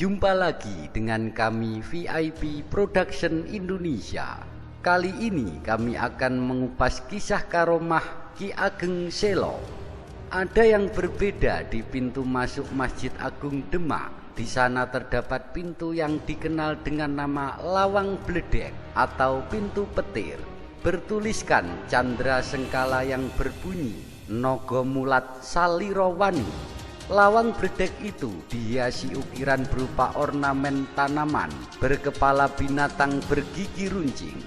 Jumpa lagi dengan kami VIP Production Indonesia. Kali ini kami akan mengupas kisah karomah Ki Ageng Selo. Ada yang berbeda di pintu masuk Masjid Agung Demak. Di sana terdapat pintu yang dikenal dengan nama Lawang Bledek atau pintu petir. Bertuliskan candra sengkala yang berbunyi Nogo Mulat Salirawani. Lawang bledek itu dihiasi ukiran berupa ornamen tanaman berkepala binatang bergigi runcing.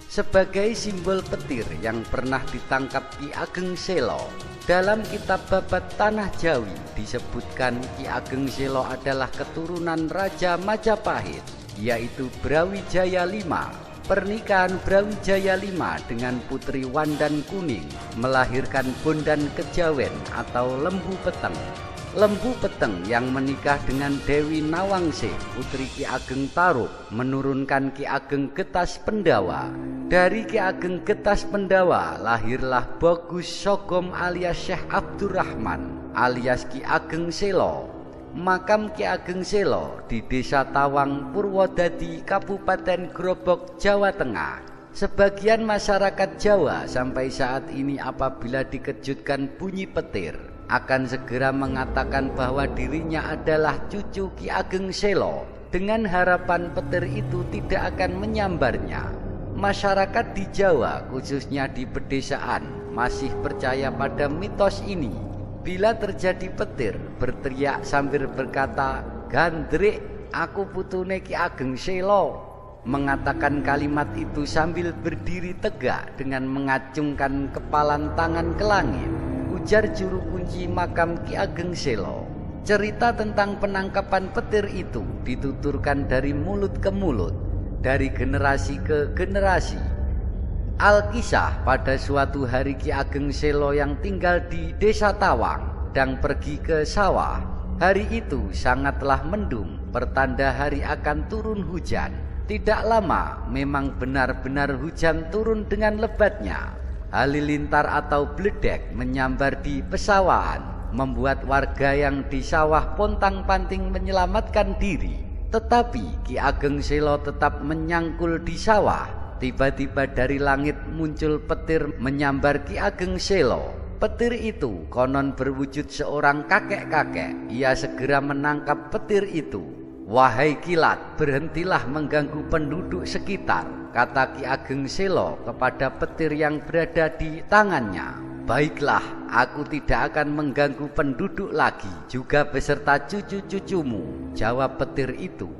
Sebagai simbol petir yang pernah ditangkap Ki Ageng Selo, dalam kitab Babat Tanah Jawi disebutkan Ki Ageng Selo adalah keturunan Raja Majapahit, yaitu Brawijaya V. Pernikahan Brawijaya V dengan Putri Wandan Kuning melahirkan Bondan Kejawen atau Lembu Peteng. Lembu Peteng yang menikah dengan Dewi Nawangse, putri Ki Ageng Taruk, menurunkan Ki Ageng Getas Pendawa. Dari Ki Ageng Getas Pendawa lahirlah Bagus Sogom alias Syekh Abdurrahman alias Ki Ageng Selo. Makam Ki Ageng Selo di Desa Tawang, Purwodadi, Kabupaten Grobok, Jawa Tengah. Sebagian masyarakat Jawa sampai saat ini apabila dikejutkan bunyi petir akan segera mengatakan bahwa dirinya adalah cucu Ki Ageng Selo dengan harapan petir itu tidak akan menyambarnya. Masyarakat di Jawa khususnya di pedesaan masih percaya pada mitos ini. Bila terjadi petir berteriak sambil berkata, "Gandrik, aku putune Ki Ageng Selo." Mengatakan kalimat itu sambil berdiri tegak dengan mengacungkan kepalan tangan ke langit. Ujar juru kunci makam Ki Ageng Selo. Cerita tentang penangkapan petir itu dituturkan dari mulut ke mulut, dari generasi ke generasi. Alkisah pada suatu hari Ki Ageng Selo yang tinggal di Desa Tawang dan pergi ke sawah. Hari itu sangatlah mendung, pertanda hari akan turun hujan. Tidak lama memang benar-benar hujan turun dengan lebatnya. Halilintar atau bledek menyambar di pesawahan, membuat warga yang di sawah pontang-panting menyelamatkan diri. Tetapi Ki Ageng Selo tetap menyangkul di sawah. Tiba-tiba dari langit muncul petir menyambar Ki Ageng Selo. Petir itu konon berwujud seorang kakek-kakek. Ia segera menangkap petir itu. "Wahai kilat, berhentilah mengganggu penduduk sekitar," kata Ki Ageng Selo kepada petir yang berada di tangannya. "Baiklah, aku tidak akan mengganggu penduduk lagi, juga beserta cucu-cucumu," jawab petir itu.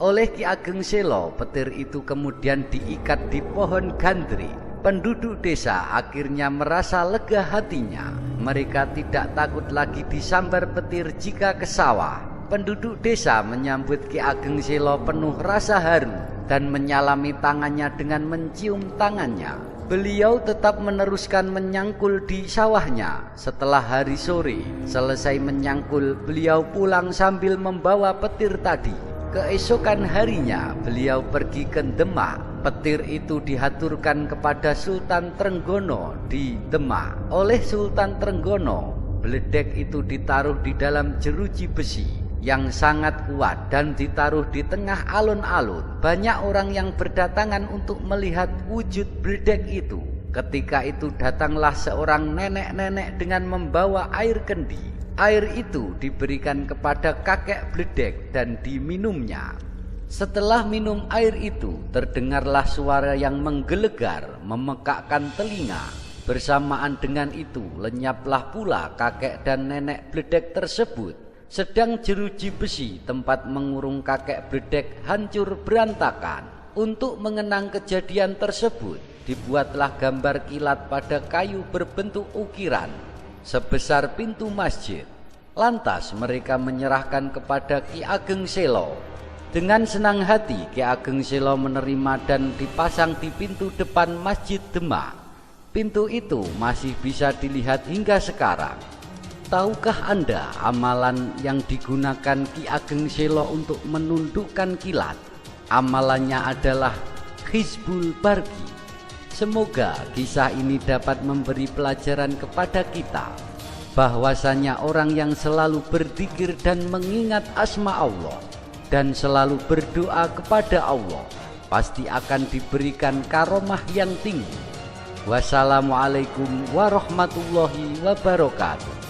Oleh Ki Ageng Selo, petir itu kemudian diikat di pohon gandrik. Penduduk desa akhirnya merasa lega hatinya. Mereka tidak takut lagi disambar petir jika ke sawah. Penduduk desa menyambut Ki Ageng Selo penuh rasa haru dan menyalami tangannya dengan mencium tangannya. Beliau tetap meneruskan menyangkul di sawahnya. Setelah hari sore, selesai menyangkul, beliau pulang sambil membawa petir tadi. Keesokan harinya, beliau pergi ke Demak. Petir itu dihaturkan kepada Sultan Trenggono di Demak. Oleh Sultan Trenggono, bledek itu ditaruh di dalam jeruji besi yang sangat kuat dan ditaruh di tengah alun-alun. Banyak orang yang berdatangan untuk melihat wujud bledek itu. Ketika itu datanglah seorang nenek-nenek dengan membawa air kendi. Air itu diberikan kepada kakek bledek dan diminumnya. Setelah minum air itu, terdengarlah suara yang menggelegar, memekakkan telinga. Bersamaan dengan itu, lenyaplah pula kakek dan nenek bledek tersebut. Sedang jeruji besi tempat mengurung kakek bledek hancur berantakan. Untuk mengenang kejadian tersebut, dibuatlah gambar kilat pada kayu berbentuk ukiran sebesar pintu masjid. Lantas mereka menyerahkan kepada Ki Ageng Selo. Dengan senang hati Ki Ageng Selo menerima dan dipasang di pintu depan Masjid Demak. Pintu itu masih bisa dilihat hingga sekarang. Tahukah Anda amalan yang digunakan Ki Ageng Selo untuk menundukkan kilat? Amalannya adalah Hizbul Bargi. Semoga kisah ini dapat memberi pelajaran kepada kita bahwasanya orang yang selalu berzikir dan mengingat asma Allah dan selalu berdoa kepada Allah, pasti akan diberikan karomah yang tinggi. Wassalamualaikum warahmatullahi wabarakatuh.